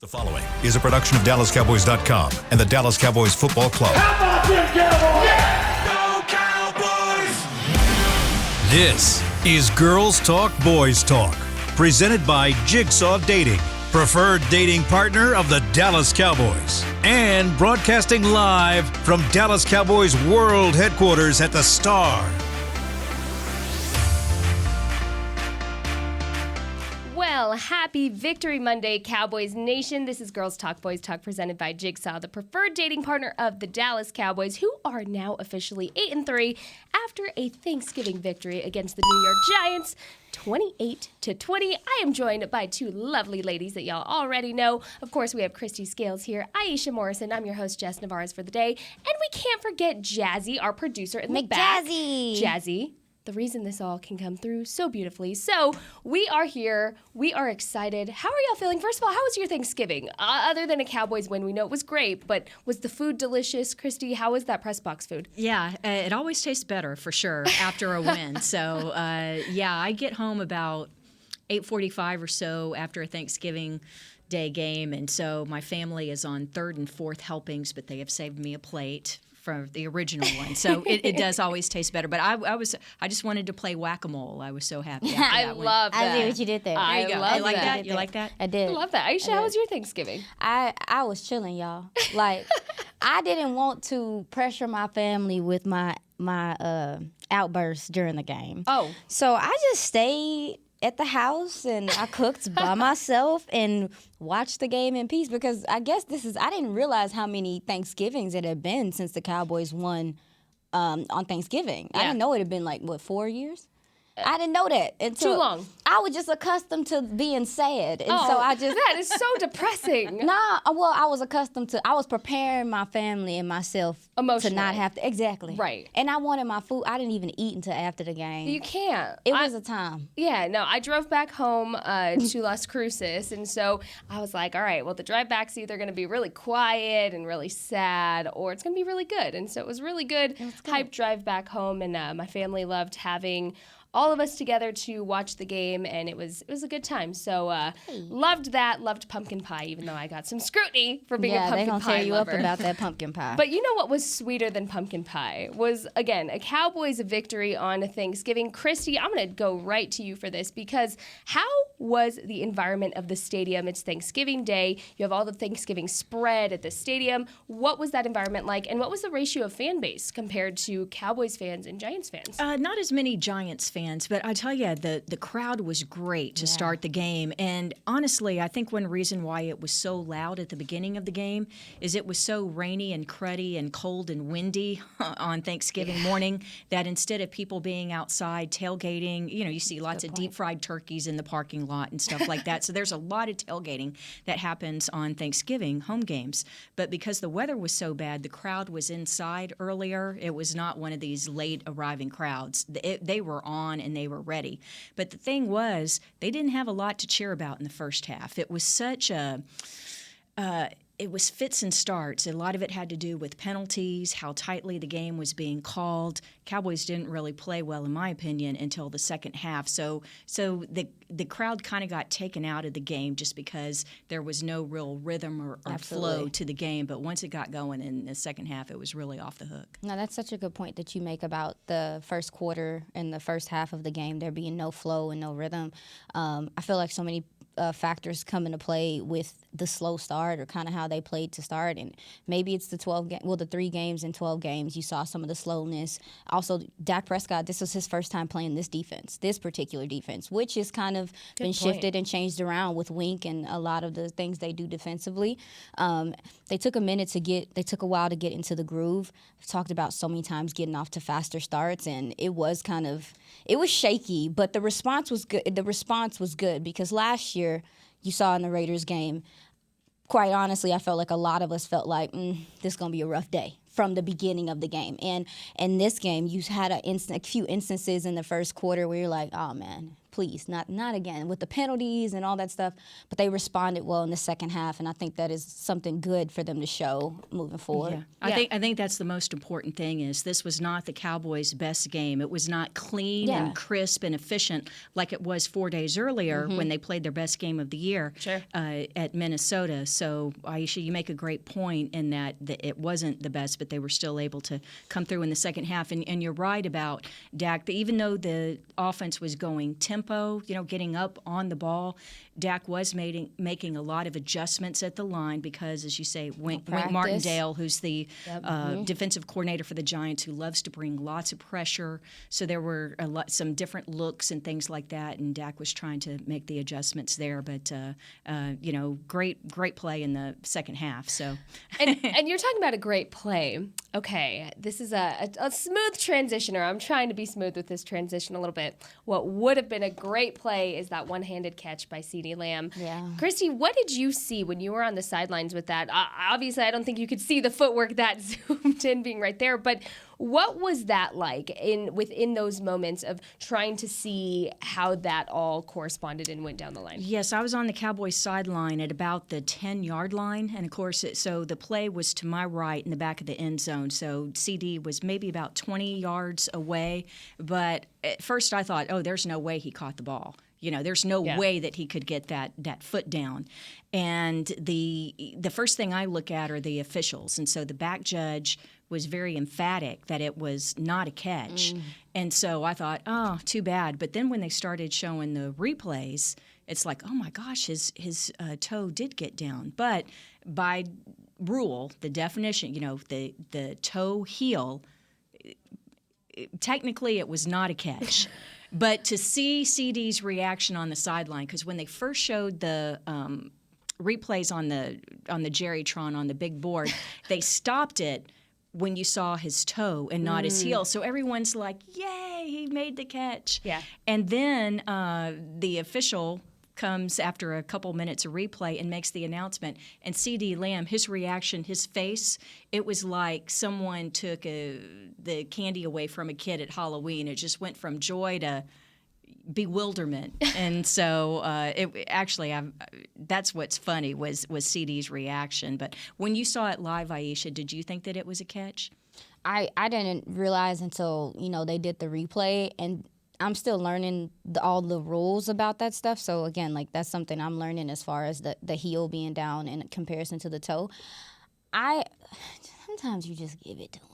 The following is a production of DallasCowboys.com and the Dallas Cowboys Football Club. How about them Cowboys? Go Cowboys! This is Girls Talk, Boys Talk, presented by Jigsaw Dating, preferred dating partner of the Dallas Cowboys, and broadcasting live from Dallas Cowboys World Headquarters at the Star. Well, happy Victory Monday, Cowboys Nation. This is Girls Talk, Boys Talk, presented by Jigsaw, the preferred dating partner of the Dallas Cowboys, who are now officially 8-3 after a Thanksgiving victory against the New York Giants, 28-20. I am joined by two lovely ladies that y'all already know. Of course, we have Christy Scales here, Aisha Morrison. I'm your host, Jess Navarez, for the day. And we can't forget Jazzy, our producer in the back. Jazzy. The reason this all can come through so beautifully. So we are here. We are excited. How are y'all feeling? First of all, how was your Thanksgiving? Other than a Cowboys win, we know it was great, but was the food delicious? Christy, how was that press box food? Yeah, it always tastes better for sure after a win. So, I get home about 8:45 or so after a Thanksgiving Day game, and so my family is on third and fourth helpings, but they have saved me a plate from the original one, so it does always taste better. But I just wanted to play whack-a-mole. I was so happy. I love that. I see what you did there. I There you go. love You like that. You like that? I did. I love that. Aisha, how was your Thanksgiving? I was chilling, y'all. Like, I didn't want to pressure my family with my outbursts during the game. Oh. So I just stayed at the house and I cooked by myself and watched the game in peace, because I guess I didn't realize how many Thanksgivings it had been since the Cowboys won on Thanksgiving. Yeah. I didn't know it had been 4 years? I didn't know that until Too long. I was just accustomed to being sad, and so that is so depressing. I was preparing my family and myself to Emotionally. not have to. Exactly. Right. And I wanted my food. I didn't even eat until after the game. You can't. It was a time. Yeah, no, I drove back home to Las Cruces, and so I was like, all right, well, the drive back's either going to be really quiet and really sad, or it's going to be really good. And so it was really good. Hype drive back home, and my family loved having all of us together to watch the game, and it was a good time. So loved that. Loved pumpkin pie, even though I got some scrutiny for being a pumpkin pie they're gonna tear you lover. up about that pumpkin pie. But you know what was sweeter than pumpkin pie was, again, a Cowboys victory on Thanksgiving. Christy, I'm going to go right to you for this, because how was the environment of the stadium? It's Thanksgiving Day. You have all the Thanksgiving spread at the stadium. What was that environment like, and what was the ratio of fan base compared to Cowboys fans and Giants fans? Not as many Giants fans, but I tell you, the crowd was great to start the game. And honestly, I think one reason why it was so loud at the beginning of the game is it was so rainy and cruddy and cold and windy on Thanksgiving morning that instead of people being outside tailgating, you see lots of deep fried turkeys in the parking lot and stuff like that. So there's a lot of tailgating that happens on Thanksgiving home games. But because the weather was so bad, the crowd was inside earlier. It was not one of these late arriving crowds. They were on and they were ready. But the thing was, they didn't have a lot to cheer about in the first half. It was such it was fits and starts. A lot of it had to do with penalties, how tightly the game was being called. Cowboys didn't really play well, in my opinion, until the second half. So the crowd kind of got taken out of the game just because there was no real rhythm or flow to the game. But once it got going in the second half, it was really off the hook. No, that's such a good point that you make about the first quarter and the first half of the game, there being no flow and no rhythm. I feel like so many factors come into play with the slow start, or kind of how they played to start, and maybe it's the 3 games in 12 games you saw some of the slowness. Also, Dak Prescott, this was his first time playing this particular defense, which has kind of been shifted and changed around with Wink and a lot of the things they do defensively. They took a while to get into the groove. I've talked about so many times getting off to faster starts, and it was shaky, but the response was good because last year you saw in the Raiders game, quite honestly, I felt like a lot of us felt like this is going to be a rough day from the beginning of the game. And in this game, you had a few instances in the first quarter where you're like, oh, man, please, not again with the penalties and all that stuff. But they responded well in the second half, and I think that is something good for them to show moving forward. Yeah. I think that's the most important thing. Is this was not the Cowboys' best game. It was not clean and crisp and efficient like it was 4 days earlier when they played their best game of the year at Minnesota. So Aisha, you make a great point in that it wasn't the best, but they were still able to come through in the second half. And you're right about Dak. Even though the offense was going tempo, getting up on the ball, Dak was making a lot of adjustments at the line because, as you say, Wink Martindale, who's the defensive coordinator for the Giants, who loves to bring lots of pressure. So there were some different looks and things like that, and Dak was trying to make the adjustments there. But great play in the second half. So, and you're talking about a great play. Okay, this is a smooth transitioner. I'm trying to be smooth with this transition a little bit. What would have been a great play is that one-handed catch by CeeDee Lamb. Yeah. Christy, what did you see when you were on the sidelines with that? Obviously, I don't think you could see the footwork that zoomed in being right there, but what was that like within those moments of trying to see how that all corresponded and went down the line? Yes, I was on the Cowboys sideline at about the 10-yard line, and of course, so the play was to my right in the back of the end zone. So CD was maybe about 20 yards away, but at first I thought, oh, there's no way he caught the ball. There's no way that he could get that foot down. And the first thing I look at are the officials. And so the back judge was very emphatic that it was not a catch. And so I thought, oh, too bad. But then when they started showing the replays, it's like, oh, my gosh, his toe did get down. But by rule, the definition, the toe heel, technically it was not a catch. But to see CD's reaction on the sideline, because when they first showed the replays on the Jerrytron on the big board, they stopped it when you saw his toe and not his heel. So everyone's like, "Yay, he made the catch!" Yeah. And then the official comes after a couple minutes of replay and makes the announcement. And C.D. Lamb, his reaction, his face, it was like someone took the candy away from a kid at Halloween. It just went from joy to bewilderment. And so that's what's funny was C.D.'s reaction. But when you saw it live, Aisha, did you think that it was a catch? I didn't realize until, they did the replay, and I'm still learning all the rules about that stuff. So again, that's something I'm learning as far as the heel being down in comparison to the toe. Sometimes you just give it to them.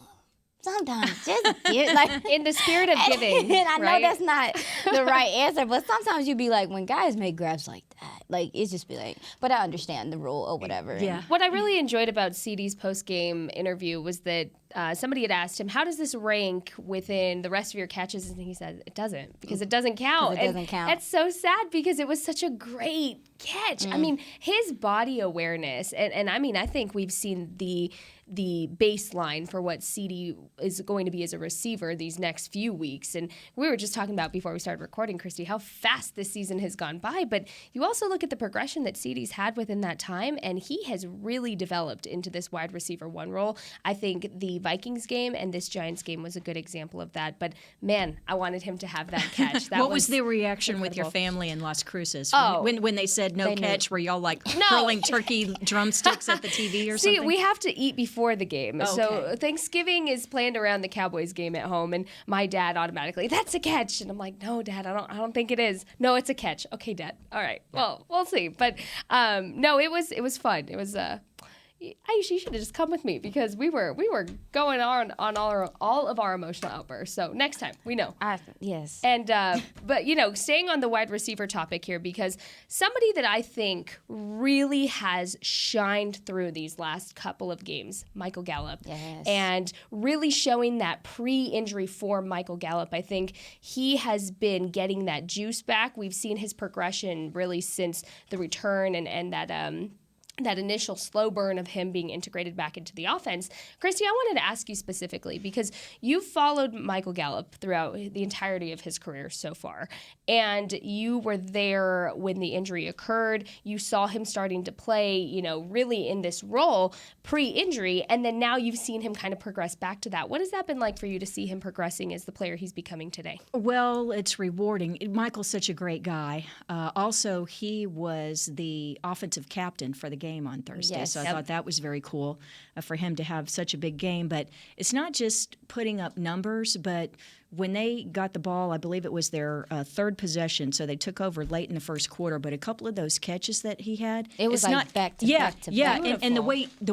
Sometimes just give in the spirit of giving. And I right? know that's not the right answer, but sometimes you be like, when guys make grabs like that, it's just be like, but I understand the rule or whatever. Yeah. What I really enjoyed about CD's post-game interview was that somebody had asked him, how does this rank within the rest of your catches? And he said, it doesn't, because it doesn't count. It doesn't count. It's so sad because it was such a great catch. I mean, his body awareness, and I mean, I think we've seen the baseline for what CD is going to be as a receiver these next few weeks. And we were just talking about before we started recording, Christy, how fast this season has gone by. But you also look at the progression that CD's had within that time, and he has really developed into this wide receiver one role. I think the Vikings game and this Giants game was a good example of that. But man, I wanted him to have that catch. What was the reaction with your family in Las Cruces? Oh, when they said no catch, were y'all hurling turkey drumsticks at the TV or something? See, we have to eat before the game. Oh, okay. So Thanksgiving is planned around the Cowboys game at home, and my dad automatically, that's a catch. And I'm like, no, Dad, I don't think it is. No, it's a catch. Okay, Dad. All right. Well, we'll see. But no, it was fun. It was you should have just come with me because we were going on all of our emotional outbursts. So next time, we know. Yes. And but staying on the wide receiver topic here, because somebody that I think really has shined through these last couple of games, Michael Gallup. Yes. And really showing that pre-injury form, Michael Gallup. I think he has been getting that juice back. We've seen his progression really since the return and that that initial slow burn of him being integrated back into the offense. Christy, I wanted to ask you specifically because you've followed Michael Gallup throughout the entirety of his career so far, and you were there when the injury occurred. You saw him starting to play, really in this role pre-injury, and then now you've seen him kind of progress back to that. What has that been like for you to see him progressing as the player he's becoming today? Well, it's rewarding. Michael's such a great guy. Also, he was the offensive captain for the game on Thursday, Yes. so I thought that was very cool for him to have such a big game. But it's not just putting up numbers, but when they got the ball, I believe it was their third possession, so they took over late in the first quarter. But a couple of those catches that he had, It was it's like not, back to yeah, back to yeah, back. and the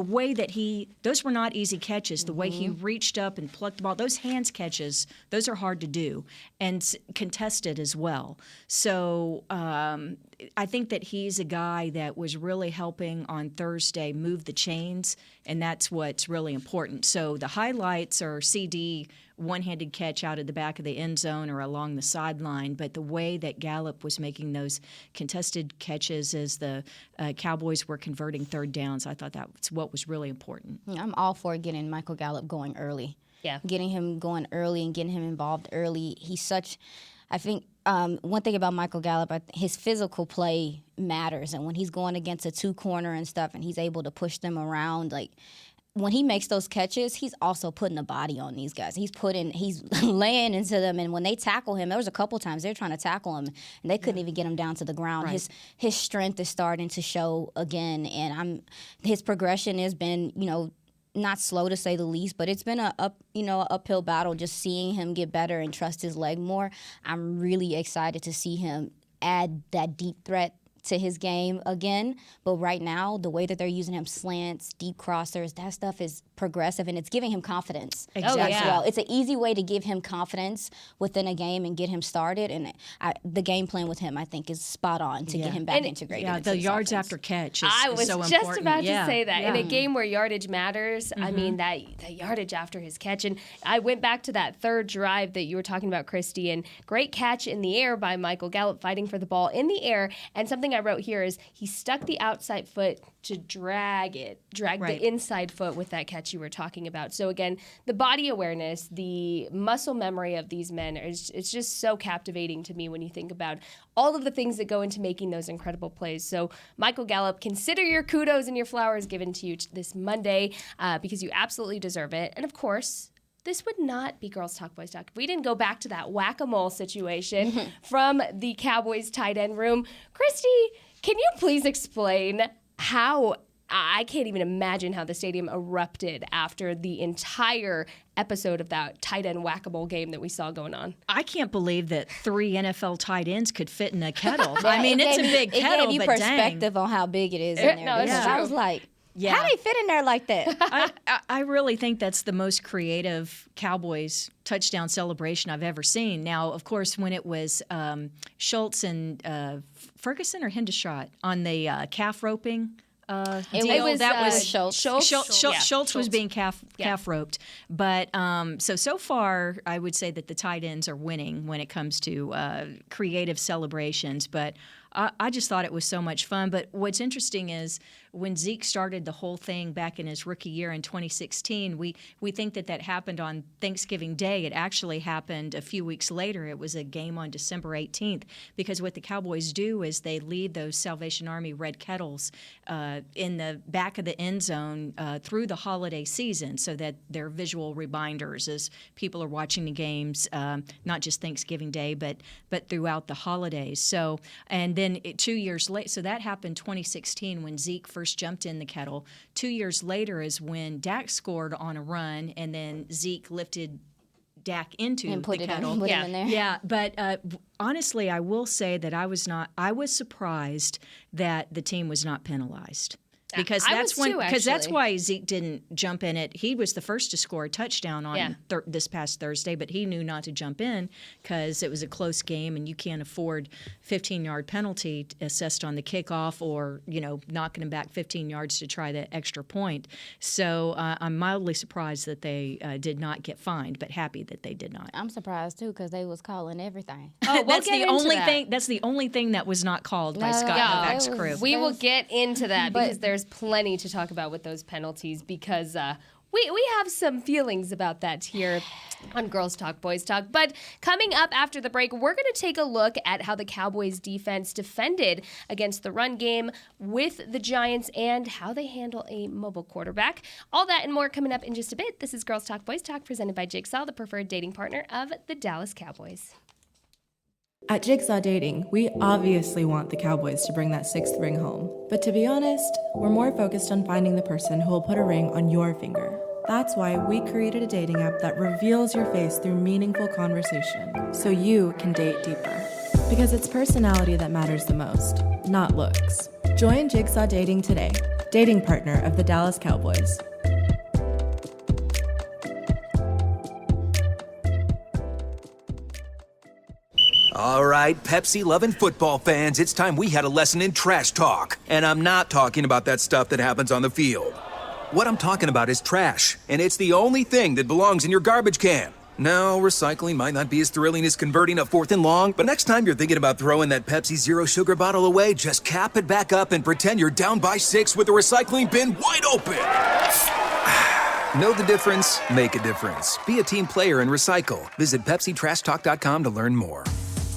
way that those were not easy catches. The way he reached up and plucked the ball, those hands catches, those are hard to do, and contested as well. So I think that he's a guy that was really helping on Thursday move the chains, and that's what's really important. So the highlights are CD one-handed catch out of the back of the end zone or along the sideline, but the way that Gallup was making those contested catches as the Cowboys were converting third downs, I thought that's what was really important. I'm all for getting Michael Gallup going early. Yeah. Getting him going early and getting him involved early. I think one thing about Michael Gallup, his physical play matters. And when he's going against a two-corner and stuff and he's able to push them around, when he makes those catches, he's also putting a body on these guys. He's laying into them, and when they tackle him, there was a couple times they were trying to tackle him, and they couldn't even get him down to the ground. Right. His strength is starting to show again, and his progression has been, not slow to say the least, but it's been an uphill battle just seeing him get better and trust his leg more. I'm really excited to see him add that deep threat to his game again. But right now, the way that they're using him, slants, deep crossers, that stuff is progressive, and it's giving him confidence Exactly. as well. It's an easy way to give him confidence within a game and get him started. And the game plan with him, I think, is spot on to get him back integrated. Yeah, into the this yards offense. after catch is I was so just important. about to Yeah. say that. Yeah. In a game where yardage matters, I mean, that yardage after his catch. And I went back to that third drive that you were talking about, Christy, and great catch in the air by Michael Gallup fighting for the ball in the air. And something I wrote here is he stuck the outside foot to drag Right. the inside foot with that catch you were talking about. So again, the body awareness, the muscle memory of these men, it's just so captivating to me when you think about all of the things that go into making those incredible plays. So Michael Gallup, consider your kudos and your flowers given to you this Monday because you absolutely deserve it. And of course, this would not be Girls Talk, Boys Talk if we didn't go back to that whack-a-mole situation from the Cowboys tight end room. Christy, can you please explain how I can't even imagine how the stadium erupted after the entire episode of that tight end whack-a-mole game that we saw going on? I can't believe that 3 NFL tight ends could fit in a kettle. I mean, it's a big kettle, It gave you but perspective on how big it is in there. No, it's Because true. I was like, Yeah. how they fit in there like that? I really think that's the most creative Cowboys touchdown celebration I've ever seen. Now, of course, when it was Schultz and Ferguson or Hendershot on the calf roping deal, was, that was Schultz. Schultz was being calf Yeah. roped. But so far, I would say that the tight ends are winning when it comes to creative celebrations. But I just thought it was so much fun. But what's interesting is when Zeke started the whole thing back in his rookie year in 2016, we think that happened on Thanksgiving Day. It actually happened a few weeks later. It was a game on December 18th because what the Cowboys do is they leave those Salvation Army red kettles in the back of the end zone through the holiday season so that they're visual reminders as people are watching the games, not just Thanksgiving Day, but throughout the holidays. So, and then 2 years later, so that happened 2016 when Zeke first jumped in the kettle. 2 years later is when Dak scored on a run, and then Zeke lifted Dak into And put the it kettle. in, put him in there. Yeah, but honestly, I will say that I was surprised that the team was not penalized. Because I that's was too, that's actually. why Zeke didn't jump in it. He was the first to score a touchdown on Yeah. this past Thursday, but he knew not to jump in because it was a close game, and you can't afford 15-yard penalty assessed on the kickoff, or knocking him back 15 yards to try the extra point. So I'm mildly surprised that they did not get fined, but happy that they did not. I'm surprised too because they was calling everything. Oh, we'll That's get the into only that. thing. That's the only thing that was not called by Scott Yeah, Novak's it was- crew. We will get into that because there's there's plenty to talk about with those penalties because we have some feelings about that here on Girls Talk, Boys Talk. But coming up after the break, we're going to take a look at how the Cowboys defense defended against the run game with the Giants and how they handle a mobile quarterback. All that and more coming up in just a bit. This is Girls Talk, Boys Talk, presented by Jigsaw, the preferred dating partner of the Dallas Cowboys. At Jigsaw Dating, we obviously want the Cowboys to bring that sixth ring home. But to be honest, we're more focused on finding the person who will put a ring on your finger. That's why we created a dating app that reveals your face through meaningful conversation, so you can date deeper. Because it's personality that matters the most, not looks. Join Jigsaw Dating today, dating partner of the Dallas Cowboys. All right, Pepsi-loving football fans, it's time we had a lesson in trash talk. And I'm not talking about that stuff that happens on the field. What I'm talking about is trash, and it's the only thing that belongs in your garbage can. No, recycling might not be as thrilling as converting a 4th and long, but next time you're thinking about throwing that Pepsi Zero Sugar bottle away, just cap it back up and pretend you're down by 6 with the recycling bin wide open. Know the difference? Make a difference. Be a team player and recycle. Visit PepsiTrashTalk.com to learn more.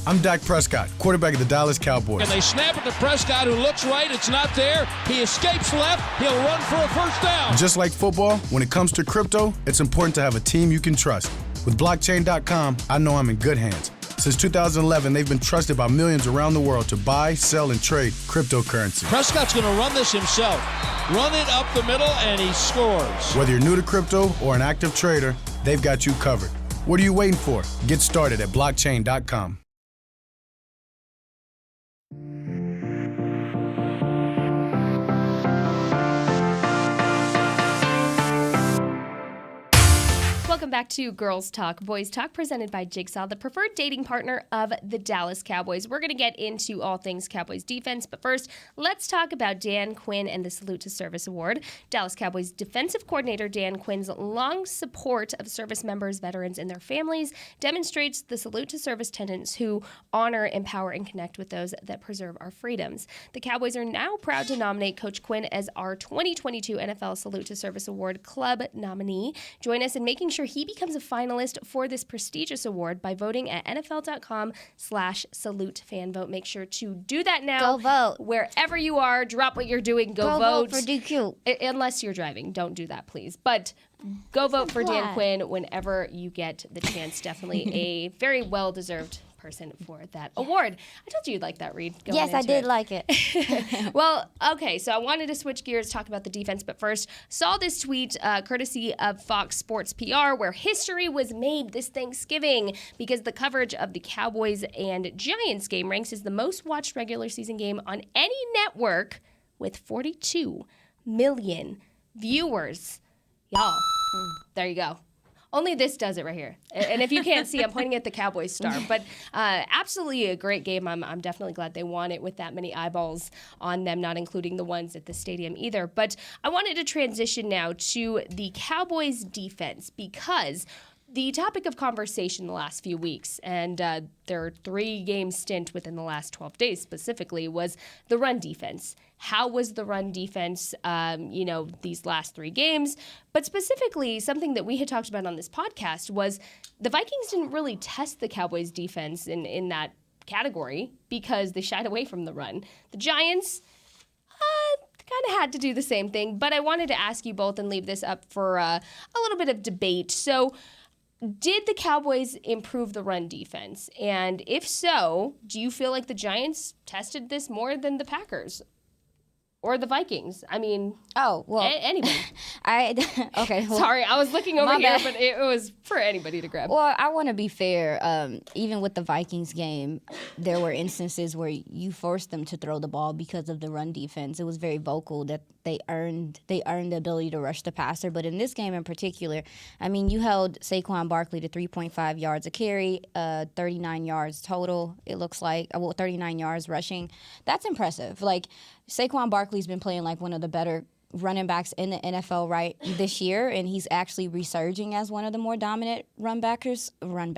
I'm Dak Prescott, quarterback of the Dallas Cowboys. And they snap it to Prescott, who looks right. It's not there. He escapes left. He'll run for a first down. Just like football, when it comes to crypto, it's important to have a team you can trust. With blockchain.com, I know I'm in good hands. Since 2011, they've been trusted by millions around the world to buy, sell, and trade cryptocurrency. Prescott's going to run this himself. Run it up the middle, and he scores. Whether you're new to crypto or an active trader, they've got you covered. What are you waiting for? Get started at blockchain.com. Welcome back to Girls Talk, Boys Talk, presented by Jigsaw, the preferred dating partner of the Dallas Cowboys. We're going to get into all things Cowboys defense, but first, let's talk about Dan Quinn and the Salute to Service Award. Dallas Cowboys defensive coordinator Dan Quinn's long support of service members, veterans, and their families demonstrates the salute to service tenants who honor, empower, and connect with those that preserve our freedoms. The Cowboys are now proud to nominate Coach Quinn as our 2022 NFL Salute to Service Award Club nominee. Join us in making sure he becomes a finalist for this prestigious award by voting at NFL.com/salute fan vote. Make sure to do that now. Go vote. Wherever you are, drop what you're doing, go vote for DQ. Unless you're driving, don't do that, please. But go vote for Dan Quinn whenever you get the chance. Definitely a very well-deserved person for that award. I told you you'd like that, Reed. Yes, I did like it. Well, okay, so I wanted to switch gears, talk about the defense, but first, saw this tweet courtesy of Fox Sports PR where history was made this Thanksgiving because the coverage of the Cowboys and Giants game ranks as the most watched regular season game on any network with 42 million viewers. Y'all, there you go. Only this does it right here. And if you can't see, I'm pointing at the Cowboys star. But absolutely a great game. I'm definitely glad they won it with that many eyeballs on them, not including the ones at the stadium either. But I wanted to transition now to the Cowboys defense because the topic of conversation the last few weeks, and their 3-game stint within the last 12 days specifically, was the run defense. How was the run defense, these last 3 games? But specifically, something that we had talked about on this podcast was the Vikings didn't really test the Cowboys defense in that category because they shied away from the run. The Giants kind of had to do the same thing, but I wanted to ask you both and leave this up for a little bit of debate. So, did the Cowboys improve the run defense? And if so, do you feel like the Giants tested this more than the Packers? Or the Vikings? I mean, anybody. Okay. Well, sorry, I was looking over here, bad. but it was for anybody to grab. Well, I want to be fair. Even with the Vikings game, there were instances where you forced them to throw the ball because of the run defense. It was very vocal that they earned the ability to rush the passer. But in this game in particular, I mean, you held Saquon Barkley to 3.5 yards a carry, 39 yards total, it looks like. 39 yards rushing. That's impressive. Like, Saquon Barkley's been playing like one of the better running backs in the NFL right this year, and he's actually resurging as one of the more dominant running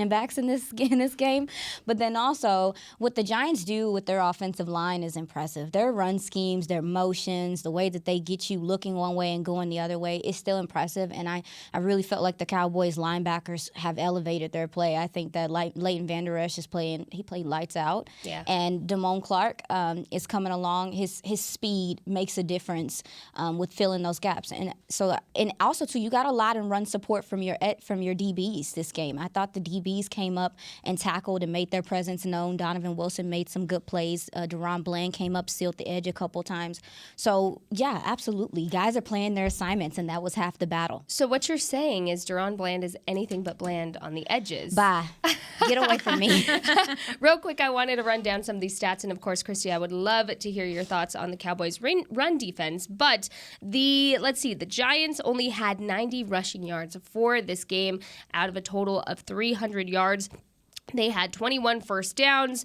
backs in this game. But then also, what the Giants do with their offensive line is impressive. Their run schemes, their motions, the way that they get you looking one way and going the other way is still impressive. And I really felt like the Cowboys linebackers have elevated their play. I think that Leighton Vander Esch is playing. He played lights out. Yeah. And Damone Clark is coming along. His speed makes a difference with filling those gaps. And also too, you got a lot in run support from your DBs this game. I thought the DBs came up and tackled and made their presence known. Donovan Wilson made some good plays. Deron Bland came up, sealed the edge a couple times. So yeah, absolutely, guys are playing their assignments, and that was half the battle. So what you're saying is Deron Bland is anything but bland on the edges. Bye. Get away from me. Real quick, I wanted to run down some of these stats, and of course, Christy, I would love to hear your thoughts on the Cowboys' run defense. But the Giants only had 90 rushing yards for this game out of a total of 300 yards. They had 21 first downs.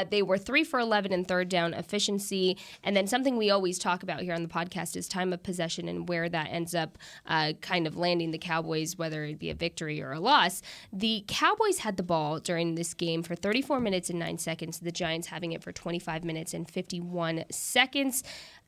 They were 3 for 11 in third down efficiency. And then something we always talk about here on the podcast is time of possession and where that ends up kind of landing the Cowboys, whether it be a victory or a loss. The Cowboys had the ball during this game for 34 minutes and 9 seconds. The Giants having it for 25 minutes and 51 seconds.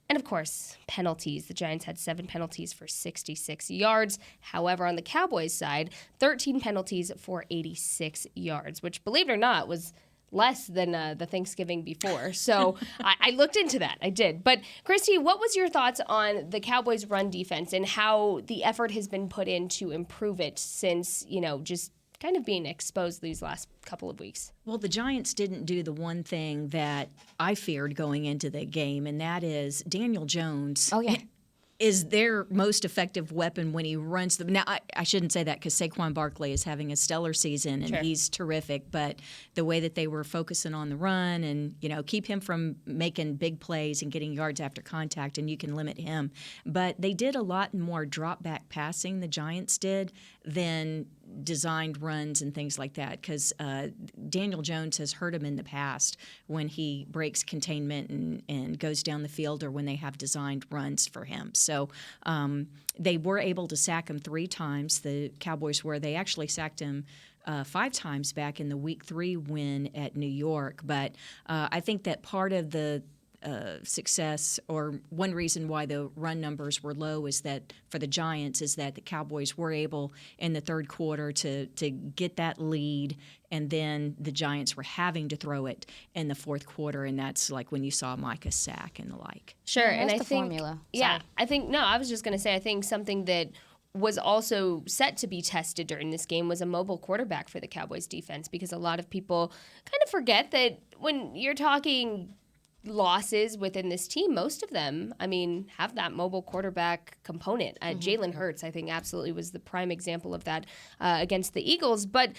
And, of course, penalties. The Giants had 7 penalties for 66 yards. However, on the Cowboys side, 13 penalties for 86 yards, which, believe it or not, was less than the Thanksgiving before. So I looked into that. I did. But, Christy, what was your thoughts on the Cowboys' run defense and how the effort has been put in to improve it since, just kind of being exposed these last couple of weeks? Well, the Giants didn't do the one thing that I feared going into the game, and that is Daniel Jones. Oh, yeah. Is their most effective weapon when he runs them. Now, I shouldn't say that because Saquon Barkley is having a stellar season and he's terrific, but the way that they were focusing on the run and, keep him from making big plays and getting yards after contact, and you can limit him. But they did a lot more drop-back passing, the Giants did, than designed runs and things like that, because Daniel Jones has hurt him in the past when he breaks containment and goes down the field, or when they have designed runs for him. So they were able to sack him 3 times. The Cowboys were. They actually sacked him 5 times back in the Week 3 win at New York. But I think that part of the success, or one reason why the run numbers were low, is that for the Giants is that the Cowboys were able in the third quarter to get that lead, and then the Giants were having to throw it in the fourth quarter, and that's like when you saw Micah sack and the like. Sure, Yeah, and that's I the think formula. Yeah, Sorry. I was just going to say, I think something that was also set to be tested during this game was a mobile quarterback for the Cowboys defense, because a lot of people kind of forget that when you're talking losses within this team, most of them, have that mobile quarterback component. Jalen Hurts, I think, absolutely was the prime example of that against the Eagles. But,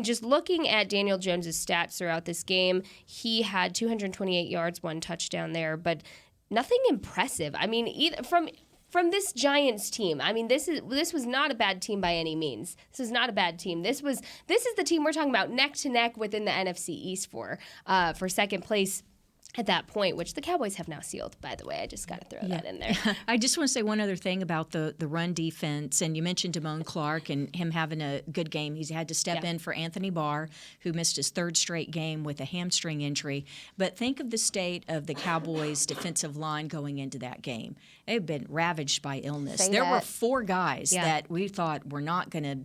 just looking at Daniel Jones' stats throughout this game, he had 228 yards, 1 touchdown there, but nothing impressive. Either from this Giants team, this was not a bad team by any means. This is not a bad team. This is the team we're talking about neck to neck within the NFC East for second place at that point, which the Cowboys have now sealed, by the way. I just got to throw that in there. I just want to say one other thing about the run defense, and you mentioned Damone Clark and him having a good game. He's had to step in for Anthony Barr, who missed his 3rd straight game with a hamstring injury. But think of the state of the Cowboys' defensive line going into that game. They've been ravaged by illness. There were 4 guys that we thought were not going to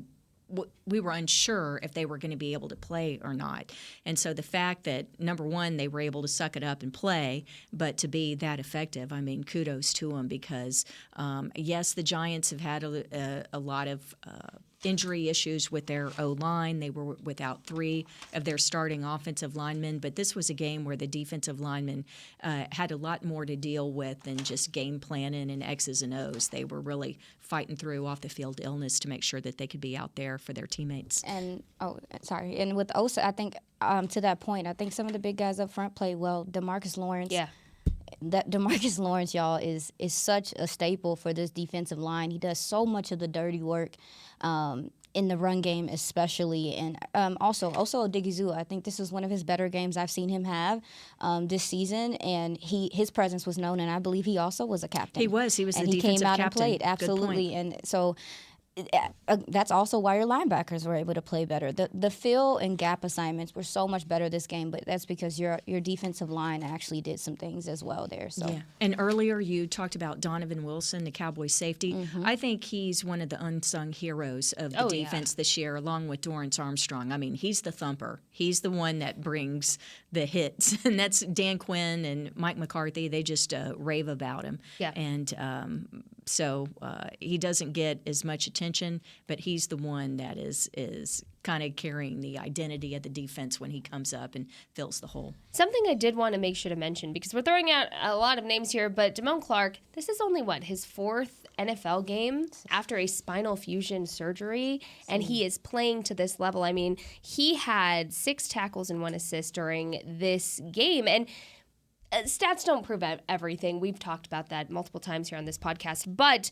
we were unsure if they were going to be able to play or not. And so the fact that, number one, they were able to suck it up and play, but to be that effective, kudos to them, because, yes, the Giants have had a lot of injury issues with their O-line. They were without 3 of their starting offensive linemen, but this was a game where the defensive linemen had a lot more to deal with than just game planning and X's and O's. They were really fighting through off-the-field illness to make sure that they could be out there for their teammates. And with Osa, I think to that point, I think some of the big guys up front played well. DeMarcus Lawrence. Yeah. That DeMarcus Lawrence, y'all, is such a staple for this defensive line. He does so much of the dirty work. in the run game especially. And also Odigizua, I think this is one of his better games I've seen him have this season. And his presence was known, and I believe he also was a captain. He was the and defensive captain. He came out and played, Good absolutely. point. And so that's also why your linebackers were able to play better. The fill and gap assignments were so much better this game, but that's because your defensive line actually did some things as well there. So. Yeah. And earlier you talked about Donovan Wilson, the Cowboys safety. Mm-hmm. I think he's one of the unsung heroes of the defense this year, along with Dorrance Armstrong. I mean, he's the thumper. He's the one that brings the hits, and that's Dan Quinn and Mike McCarthy. They just rave about him. Yeah. And so he doesn't get as much attention, but he's the one that is kind of carrying the identity of the defense when he comes up and fills the hole. Something I did want to make sure to mention, because we're throwing out a lot of names here, but Damone Clark, this is only, his 4th NFL game after a spinal fusion surgery, and he is playing to this level. I mean, he had 6 tackles and 1 assist during this game, and stats don't prove everything. We've talked about that multiple times here on this podcast, but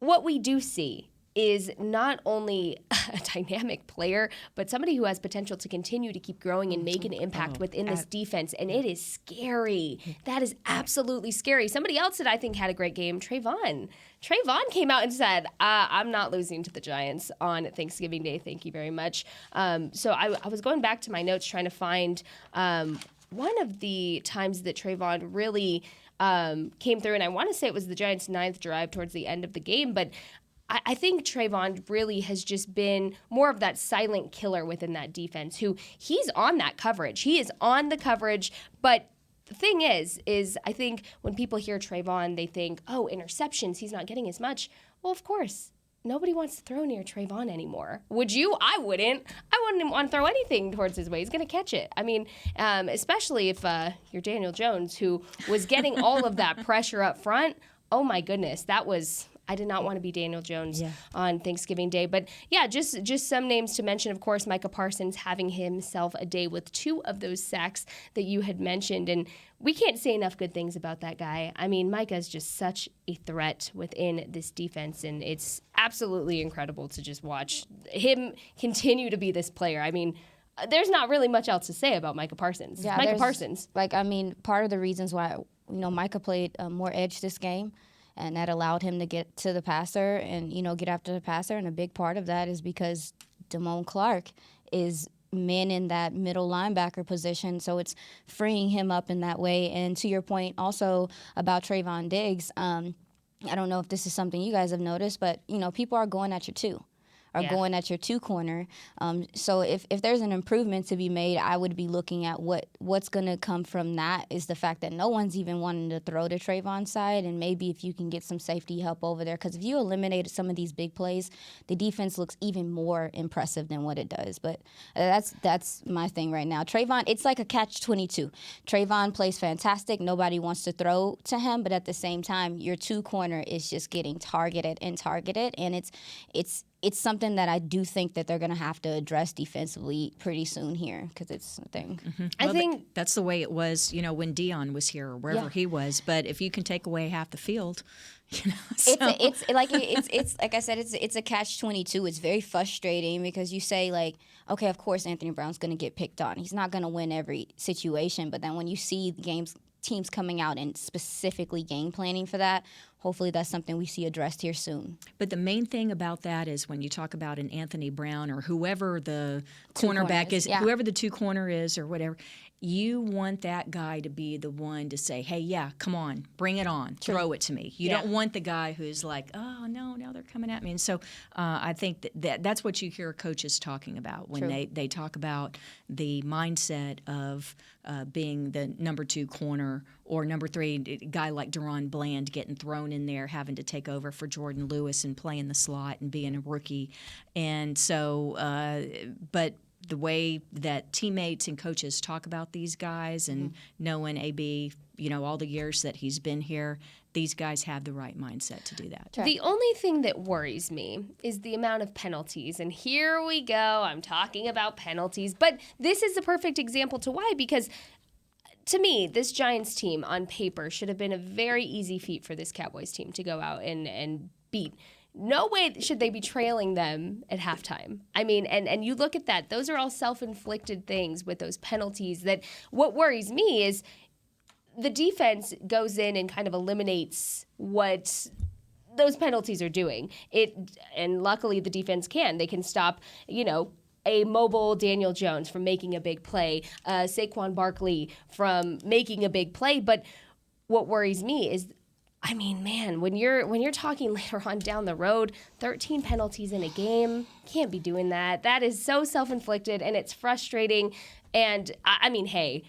what we do see is not only a dynamic player, but somebody who has potential to continue to keep growing and make an impact within this defense, and it is scary. That is absolutely scary. Somebody else that I think had a great game, Trayvon. Trayvon came out and said, I'm not losing to the Giants on Thanksgiving Day, thank you very much. So I was going back to my notes trying to find one of the times that Trayvon really came through, and I want to say it was the Giants' 9th drive towards the end of the game, but I think Trayvon really has just been more of that silent killer within that defense, who he's on that coverage. He is on the coverage, but the thing is I think when people hear Trayvon, they think, oh, interceptions, he's not getting as much. Well, of course. Nobody wants to throw near Trayvon anymore. Would you? I wouldn't. I wouldn't want to throw anything towards his way. He's going to catch it. I mean, especially if you're Daniel Jones, who was getting all of that pressure up front. Oh, my goodness. I did not want to be Daniel Jones on Thanksgiving Day. But, yeah, just some names to mention. Of course, Micah Parsons having himself a day with 2 of those sacks that you had mentioned. And we can't say enough good things about that guy. I mean, Micah is just such a threat within this defense, and it's absolutely incredible to just watch him continue to be this player. I mean, there's not really much else to say about Micah Parsons. Yeah, Micah Parsons. Part of the reasons why, Micah played more edge this game, and that allowed him to get to the passer and, get after the passer. And a big part of that is because Damone Clark is men in that middle linebacker position, so it's freeing him up in that way. And to your point also about Trayvon Diggs, I don't know if this is something you guys have noticed, but, people are going at your 2. Going at your 2 corner. So if there's an improvement to be made, I would be looking at what's going to come from that is the fact that no one's even wanting to throw to Trayvon's side, and maybe if you can get some safety help over there, because if you eliminated some of these big plays, the defense looks even more impressive than what it does. But that's my thing right now. Trayvon, it's like a catch-22. Trayvon plays fantastic. Nobody wants to throw to him, but at the same time, your 2 corner is just getting targeted, and it's something that I do think that they're going to have to address defensively pretty soon here, because it's a thing. Mm-hmm. I think that's the way it was, when Dion was here or wherever he was. But if you can take away half the field, so. It's like I said, it's a catch-22. It's very frustrating because you say, like, okay, of course Anthony Brown's going to get picked on. He's not going to win every situation, but then when you see teams coming out and specifically game planning for that, hopefully that's something we see addressed here soon. But the main thing about that is when you talk about an Anthony Brown or whoever the cornerback is, whoever the 2 corner is or whatever, you want that guy to be the one to say, hey, yeah, come on, bring it on, throw it to me. You don't want the guy who's like, oh, no, now they're coming at me. And so I think that's what you hear coaches talking about when they talk about the mindset of being the number 2 corner or number 3, a guy like Deron Bland getting thrown in there, having to take over for Jordan Lewis and play in the slot and being a rookie. And so, but the way that teammates and coaches talk about these guys and knowing AB, all the years that he's been here, these guys have the right mindset to do that. The only thing that worries me is the amount of penalties. And here we go. I'm talking about penalties. But this is the perfect example to why, because to me, this Giants team on paper should have been a very easy feat for this Cowboys team to go out and beat. no way should they be trailing them at halftime. I mean, and you look at that; those are all self-inflicted things with those penalties. That what worries me is the defense goes in and kind of eliminates what those penalties are doing. And luckily the defense can. They can stop, a mobile Daniel Jones from making a big play, Saquon Barkley from making a big play. But what worries me is, I mean, man, when you're talking later on down the road, 13 penalties in a game, can't be doing that. That is so self-inflicted, and it's frustrating. And I mean, hey,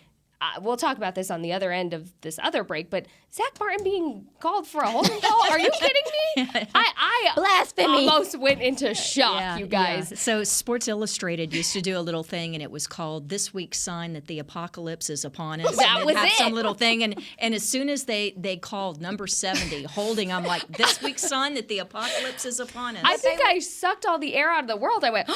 we'll talk about this on the other end of this other break, but Zach Martin being called for a holding call? Are you kidding me? I Blasphemy. almost went into shock, you guys. Yeah. So Sports Illustrated used to do a little thing, and it was called "This Week's Sign That the Apocalypse is Upon Us." That and was have it. Some little thing, and as soon as they called number 70 holding, I'm like, "This week's sign that the apocalypse is upon us." I think I sucked all the air out of the world. I went,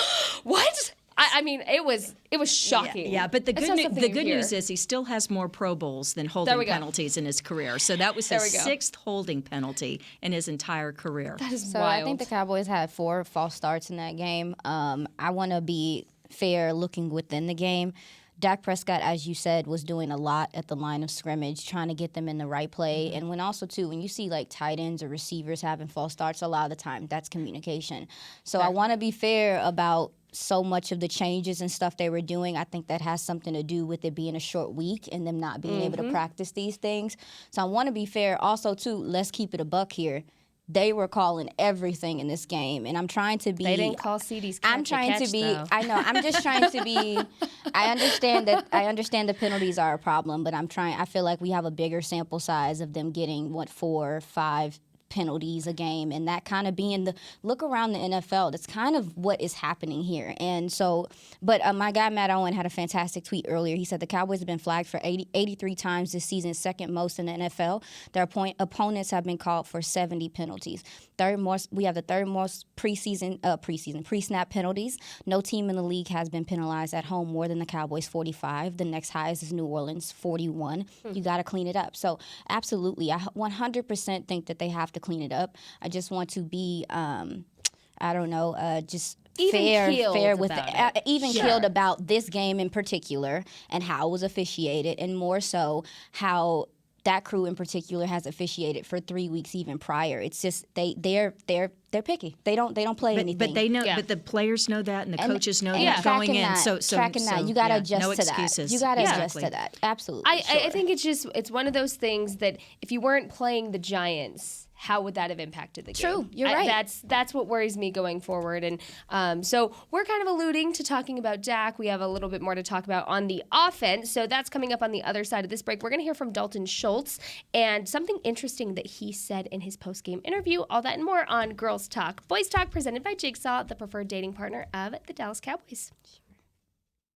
what? I mean, it was shocking. Yeah, but the That's not good something you hear. news is he still has more Pro Bowls than holding we go. penalties in his career. So that was There his we go. 6th holding penalty in his entire career. That is So wild. I think the Cowboys had 4 false starts in that game. I want to be fair looking within the game. Dak Prescott, as you said, was doing a lot at the line of scrimmage, trying to get them in the right play. And when also, too, when you see like tight ends or receivers having false starts, a lot of the time that's communication. So I want to be fair about so much of the changes and stuff they were doing. I think that has something to do with it being a short week and them not being able to practice these things. So I want to be fair. Also, too, let's keep it a buck here. They were calling everything in this game, and I'm trying to be. They didn't call CD's catch I'm trying catch, to be. though. I know. I'm just trying to be. I understand the penalties are a problem, but I feel like we have a bigger sample size of them getting 4 or 5 penalties a game, and that kind of being the look around the NFL. That's kind of what is happening here. And so, but my guy Matt Owen had a fantastic tweet earlier. He said the Cowboys have been flagged for 83 times this season, second most in the NFL. Their opponents have been called for 70 penalties. We have the third most pre-snap penalties. No team in the league has been penalized at home more than the Cowboys, 45. The next highest is New Orleans, 41. You got to clean it up. So absolutely, I 100% think that they have to clean it up. I just want to be, just Even-keeled fair with about it. even keeled about this game in particular and how it was officiated, and more so how that crew in particular has officiated for 3 weeks even prior. It's just they're picky. They don't play anything. But they know. Yeah. But the players know that, and the coaches know And that going tracking in. that, So tracking that, you got to adjust no to excuses. that. You got to adjust Exactly. to that. Absolutely. I think it's one of those things that if you weren't playing the Giants, how would that have impacted the game? True, you're right. That's what worries me going forward. And so we're kind of alluding to talking about Dak. We have a little bit more to talk about on the offense. So that's coming up on the other side of this break. We're going to hear from Dalton Schultz and something interesting that he said in his post-game interview. All that and more on Girls Talk, Boys Talk, presented by Jigsaw, the preferred dating partner of the Dallas Cowboys.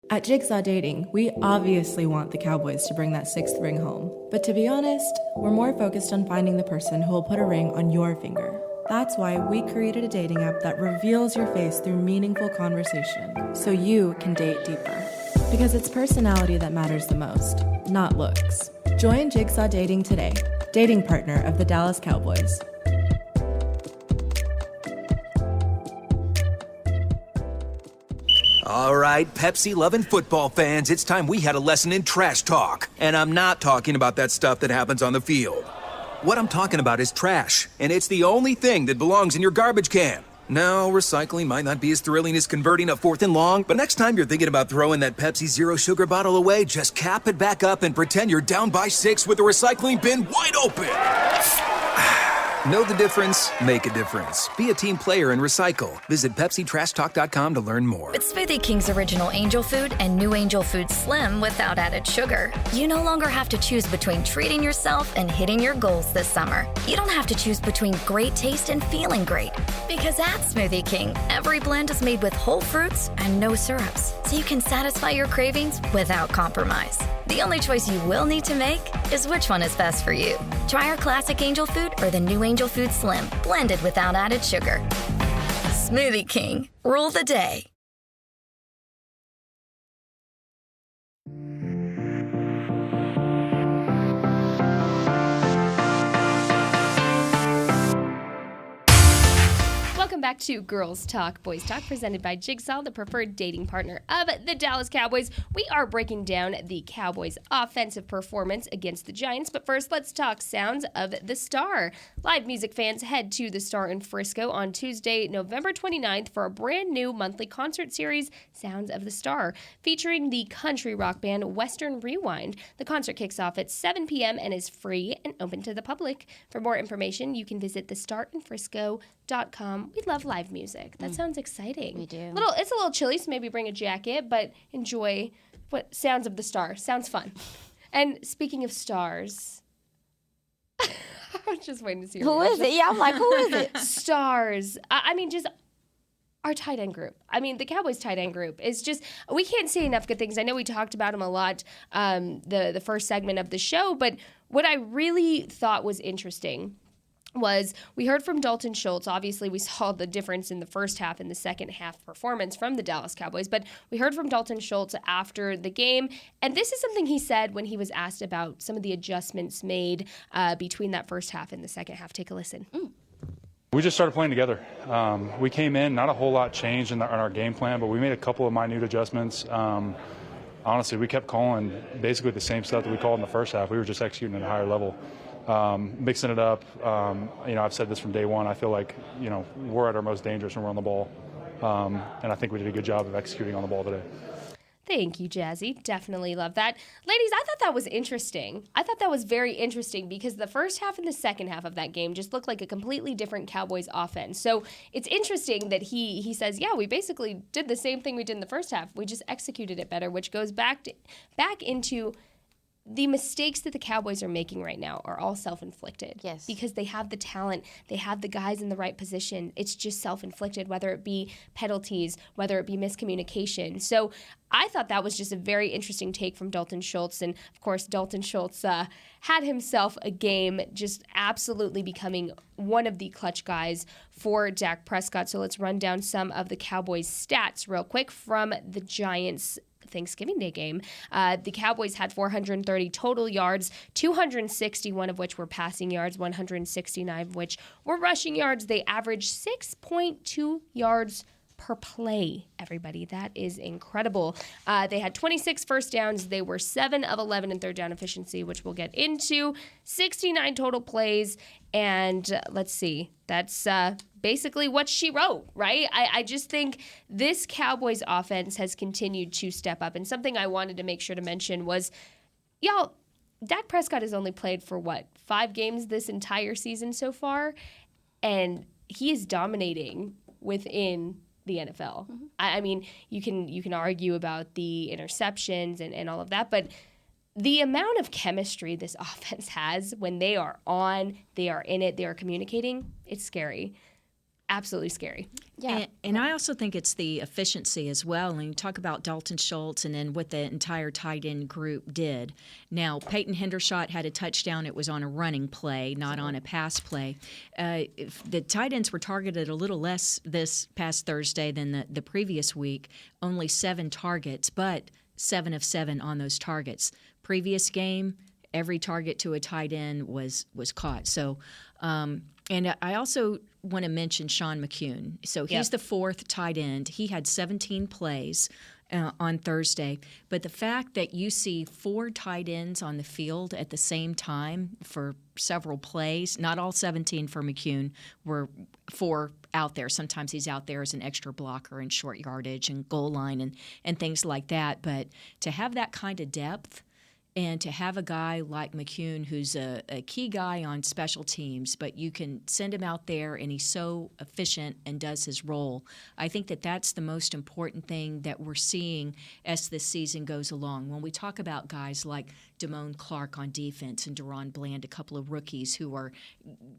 At Jigsaw Dating, we obviously want the Cowboys to bring that 6th ring home. But to be honest, we're more focused on finding the person who will put a ring on your finger. That's why we created a dating app that reveals your face through meaningful conversation, so you can date deeper. Because it's personality that matters the most, not looks. Join Jigsaw Dating today, dating partner of the Dallas Cowboys. All right, Pepsi-loving football fans, it's time we had a lesson in trash talk. And I'm not talking about that stuff that happens on the field. What I'm talking about is trash, and it's the only thing that belongs in your garbage can. No, recycling might not be as thrilling as converting a 4th and long, but next time you're thinking about throwing that Pepsi Zero Sugar bottle away, just cap it back up and pretend you're down by 6 with the recycling bin wide open. Know the difference? Make a difference. Be a team player and recycle. Visit PepsiTrashTalk.com to learn more. With Smoothie King's original Angel Food and new Angel Food Slim without added sugar, you no longer have to choose between treating yourself and hitting your goals this summer. You don't have to choose between great taste and feeling great. Because at Smoothie King, every blend is made with whole fruits and no syrups, so you can satisfy your cravings without compromise. The only choice you will need to make is which one is best for you. Try our classic Angel Food or the new Angel Food Slim, blended without added sugar. Smoothie King, rule the day. back to Girls Talk, Boys Talk, presented by Jigsaw, the preferred dating partner of the Dallas Cowboys. We are breaking down the Cowboys' offensive performance against the Giants, but first let's talk Sounds of the Star. Live music fans head to the Star in Frisco on Tuesday, November 29th for a brand new monthly concert series, Sounds of the Star, featuring the country rock band Western Rewind. The concert kicks off at 7 p.m. and is free and open to the public. For more information, you can visit thestartinfrisco.com. We love live music. That sounds exciting. We do. It's a little chilly, so maybe bring a jacket, but enjoy what Sounds of the Star. Sounds fun. And speaking of stars, I was just waiting to see Who is it? Yeah, I'm like, who is it? Stars. I mean, just our tight end group. I mean, the Cowboys tight end group is just, we can't say enough good things. I know we talked about them a lot the first segment of the show, but what I really thought was interesting was we heard from Dalton Schultz. Obviously, we saw the difference in the first half and the second half performance from the Dallas Cowboys, but we heard from Dalton Schultz after the game, and this is something he said when he was asked about some of the adjustments made between that first half and the second half. Take a listen. We just started playing together. We came in, not a whole lot changed in our game plan, but we made a couple of minute adjustments. Honestly, we kept calling basically the same stuff that we called in the first half. We were just executing at a higher level. Mixing it up. I've said this from day one. I feel like, we're at our most dangerous when we're on the ball. And I think we did a good job of executing on the ball today. Thank you, Jazzy. Definitely love that. Ladies, I thought that was interesting. I thought that was very interesting because the first half and the second half of that game just looked like a completely different Cowboys offense. So it's interesting that he says, yeah, we basically did the same thing we did in the first half. We just executed it better, which goes back into the mistakes that the Cowboys are making right now are all self-inflicted. Yes. Because they have the talent, they have the guys in the right position. It's just self-inflicted, whether it be penalties, whether it be miscommunication. So I thought that was just a very interesting take from Dalton Schultz. And, of course, Dalton Schultz had himself a game just absolutely becoming one of the clutch guys for Dak Prescott. So let's run down some of the Cowboys' stats real quick from the Giants' Thanksgiving Day game. The Cowboys had 430 total yards, 261 of which were passing yards, 169 of which were rushing yards. They averaged 6.2 yards per play, everybody. That is incredible. They had 26 first downs. They were 7 of 11 in third down efficiency, which we'll get into. 69 total plays. And let's see, that's basically what she wrote, right? I just think this Cowboys offense has continued to step up. And something I wanted to make sure to mention was, y'all, Dak Prescott has only played for 5 games this entire season so far, and he is dominating within the NFL. Mm-hmm. I mean, you can argue about the interceptions and all of that, but the amount of chemistry this offense has when they are on, they are in it, they are communicating, it's scary. Absolutely scary. Yeah. And I also think it's the efficiency as well. And you talk about Dalton Schultz and then what the entire tight end group did. Now, Peyton Hendershot had a touchdown. It was on a running play, not on a pass play. The tight ends were targeted a little less this past Thursday than the previous week, only 7 targets, but 7 of 7 on those targets. Previous game, every target to a tight end was caught. So, and I also want to mention Sean McCune. So he's the 4th tight end. He had 17 plays on Thursday. But the fact that you see 4 tight ends on the field at the same time for several plays, not all 17 for McCune, were 4 out there. Sometimes he's out there as an extra blocker in short yardage and goal line and things like that. But to have that kind of depth, and to have a guy like McCune, who's a key guy on special teams, but you can send him out there and he's so efficient and does his role, I think that that's the most important thing that we're seeing as this season goes along. When we talk about guys like Damone Clark on defense and Deron Bland, a couple of rookies who are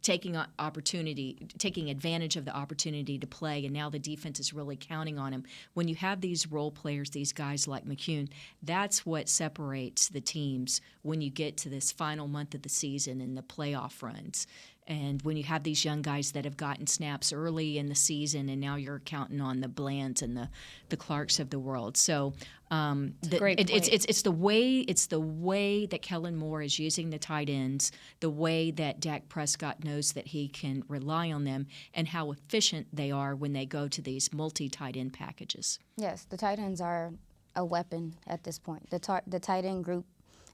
taking advantage of the opportunity to play, and now the defense is really counting on him. When you have these role players, these guys like McCune, that's what separates the teams when you get to this final month of the season and the playoff runs. And when you have these young guys that have gotten snaps early in the season, and now you're counting on the Blands and the Clarks of the world. So it's the way that Kellen Moore is using the tight ends, the way that Dak Prescott knows that he can rely on them, and how efficient they are when they go to these multi-tight end packages. Yes, the tight ends are a weapon at this point. The tight end group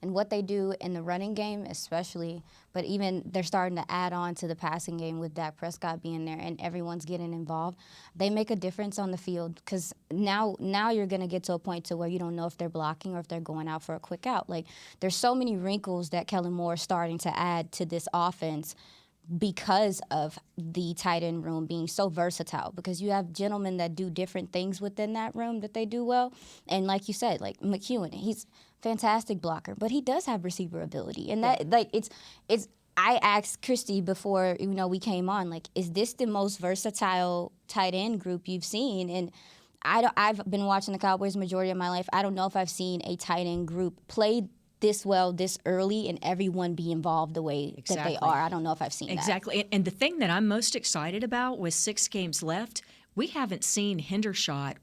and what they do in the running game especially, but even they're starting to add on to the passing game with Dak Prescott being there and everyone's getting involved. They make a difference on the field because now you're going to get to a point to where you don't know if they're blocking or if they're going out for a quick out. Like, there's so many wrinkles that Kellen Moore is starting to add to this offense because of the tight end room being so versatile, because you have gentlemen that do different things within that room that they do well. And like you said, like McEwen, he's fantastic blocker, but he does have receiver ability. And that I asked Christy before, we came on, like, is this the most versatile tight end group you've seen? And I've been watching the Cowboys majority of my life. I don't know if I've seen a tight end group play this well this early and everyone be involved the way that they are. I don't know if I've seen that. Exactly. And the thing that I'm most excited about with 6 games left, we haven't seen Hendershot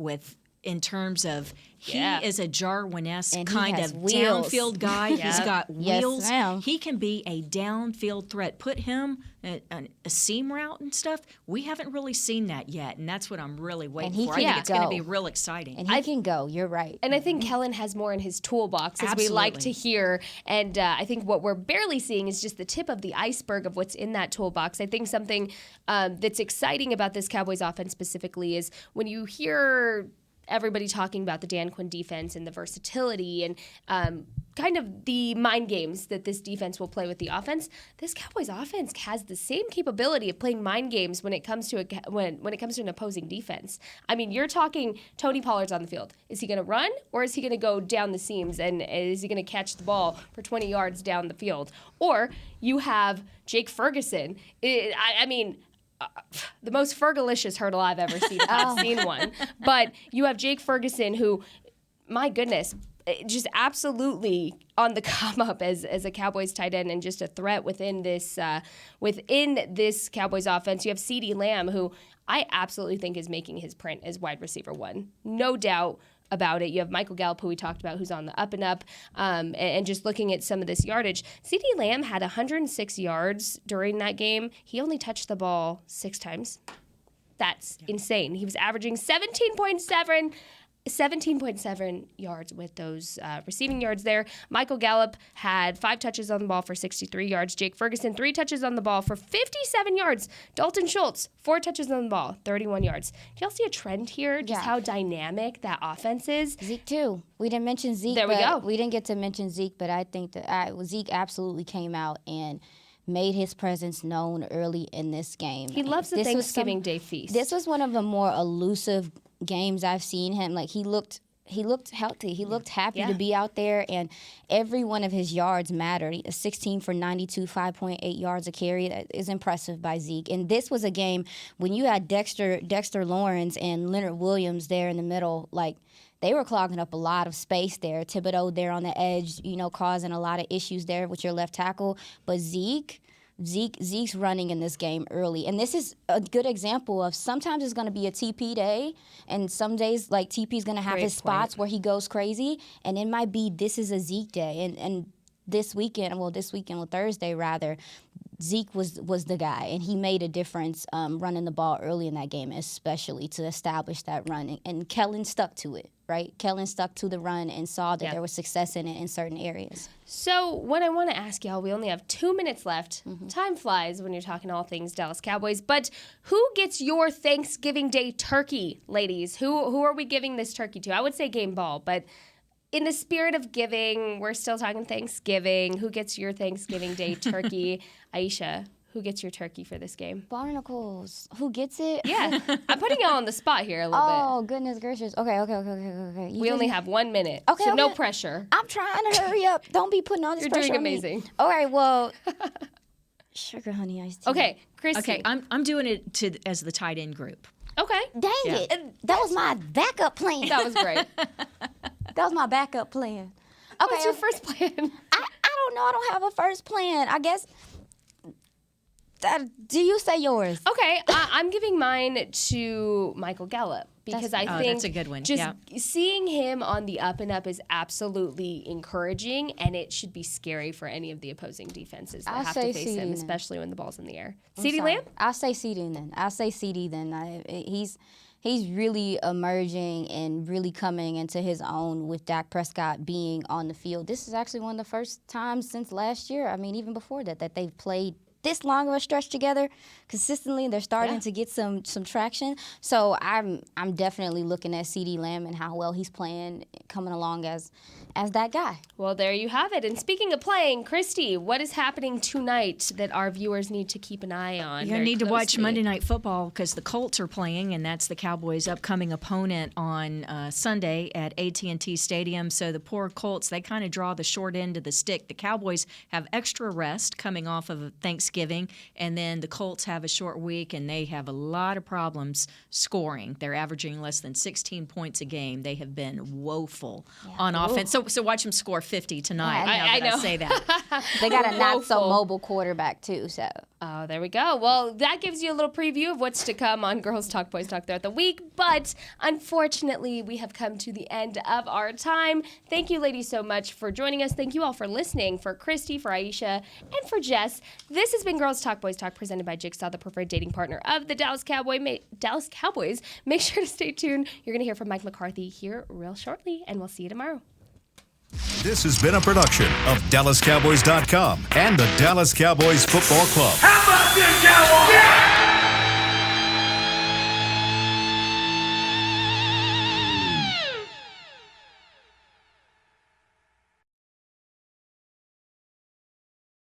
in terms of he is a Jarwin-esque kind of wheels. Downfield guy. He's got wheels. Yes, ma'am. He can be a downfield threat. Put him a seam route and stuff. We haven't really seen that yet, and that's what I'm really waiting for. I think it's going to be real exciting. And he can go. You're right. And I think Kellen has more in his toolbox, as we like to hear. And I think what we're barely seeing is just the tip of the iceberg of what's in that toolbox. I think something that's exciting about this Cowboys offense specifically is when you hear everybody talking about the Dan Quinn defense and the versatility and kind of the mind games that this defense will play with the offense. This Cowboys offense has the same capability of playing mind games when it comes to when it comes to an opposing defense. I mean, you're talking Tony Pollard's on the field. Is he going to run or is he going to go down the seams and is he going to catch the ball for 20 yards down the field? Or you have Jake Ferguson. The most Fergalicious hurdle I've ever seen, if I've seen one. But you have Jake Ferguson, who, my goodness, just absolutely on the come up as a Cowboys tight end and just a threat within this Cowboys offense. You have CeeDee Lamb, who I absolutely think is making his print as wide receiver 1. No doubt about it. You have Michael Gallup, who we talked about, who's on the up and up, and just looking at some of this yardage. CeeDee Lamb had 106 yards during that game. He only touched the ball 6 times. That's insane. He was averaging 17.7 yards with those receiving yards there. Michael Gallup had 5 touches on the ball for 63 yards. Jake Ferguson, 3 touches on the ball for 57 yards. Dalton Schultz, 4 touches on the ball, 31 yards. Do y'all see a trend here? Just how dynamic that offense is? Zeke, too. We didn't mention Zeke. There we go. We didn't get to mention Zeke, but I think that Zeke absolutely came out and made his presence known early in this game. He loves the Thanksgiving Day feast. This was one of the more elusive games I've seen him. Like, he looked healthy. He looked happy to be out there, and every one of his yards mattered. 16 for 92, 5.8 yards a carry. That is impressive by Zeke. And this was a game when you had Dexter Lawrence and Leonard Williams there in the middle, like, they were clogging up a lot of space there. Thibodeau there on the edge, causing a lot of issues there with your left tackle. But Zeke's running in this game early. And this is a good example of sometimes it's going to be a TP day, and some days, like, TP's going to have his spots where he goes crazy, and it might be this is a Zeke day. And this weekend, Thursday rather, Zeke was the guy, and he made a difference running the ball early in that game, especially to establish that run. And Kellen stuck to it, right? Kellen stuck to the run and saw that there was success in it in certain areas. So what I want to ask y'all, we only have 2 minutes left. Time flies when you're talking all things Dallas Cowboys. But who gets your Thanksgiving Day turkey, ladies? Who are we giving this turkey to? I would say Game Ball, but in the spirit of giving, we're still talking Thanksgiving. Who gets your Thanksgiving Day turkey? Aisha, who gets your turkey for this game? Barnacles. Who gets it? Yeah. I'm putting y'all on the spot here a little bit. Oh, goodness gracious. Okay. We only have 1 minute, so no pressure. I'm trying to hurry up. Don't be putting all this pressure on me. You're doing amazing. All right, well, sugar honey iced tea. Okay, Christy. Okay, I'm doing it as the tight end group. Okay. Dang it. That was my backup plan. That was great. That was my backup plan. Okay. What's your first plan? I don't know. I don't have a first plan. I guess Do you say yours? Okay, I'm giving mine to Michael Gallup because I think that's a good one. Just seeing him on the up and up is absolutely encouraging, and it should be scary for any of the opposing defenses that have to face him, especially when the ball's in the air. CeeDee Lamb? I'll say CeeDee then. I'll say CeeDee then. He's really emerging and really coming into his own with Dak Prescott being on the field. This is actually one of the first times since last year, I mean, even before that they've played this long of a stretch together consistently. They're starting to get some traction. So I'm definitely looking at CeeDee Lamb and how well he's playing, coming along as that guy. Well, there you have it. And speaking of playing, Christy, what is happening tonight that our viewers need to keep an eye on? You need to watch Monday Night Football because the Colts are playing, and that's the Cowboys' upcoming opponent on Sunday at AT&T Stadium. So the poor Colts, they kind of draw the short end of the stick. The Cowboys have extra rest coming off of Thanksgiving, and then the Colts have a short week, and they have a lot of problems scoring. They're averaging less than 16 points a game. They have been woeful on offense. So watch them score 50 tonight. I know. I say that. They got a not-so-mobile quarterback, too, so. Oh, there we go. Well, that gives you a little preview of what's to come on Girls Talk, Boys Talk throughout the week. But unfortunately, we have come to the end of our time. Thank you, ladies, so much for joining us. Thank you all for listening. For Christy, for Aisha, and for Jess, this has been Girls Talk, Boys Talk, presented by Jigsaw, the preferred dating partner of the Dallas Cowboys. Make sure to stay tuned. You're going to hear from Mike McCarthy here real shortly, and we'll see you tomorrow. This has been a production of DallasCowboys.com and the Dallas Cowboys Football Club. How about this, Cowboys?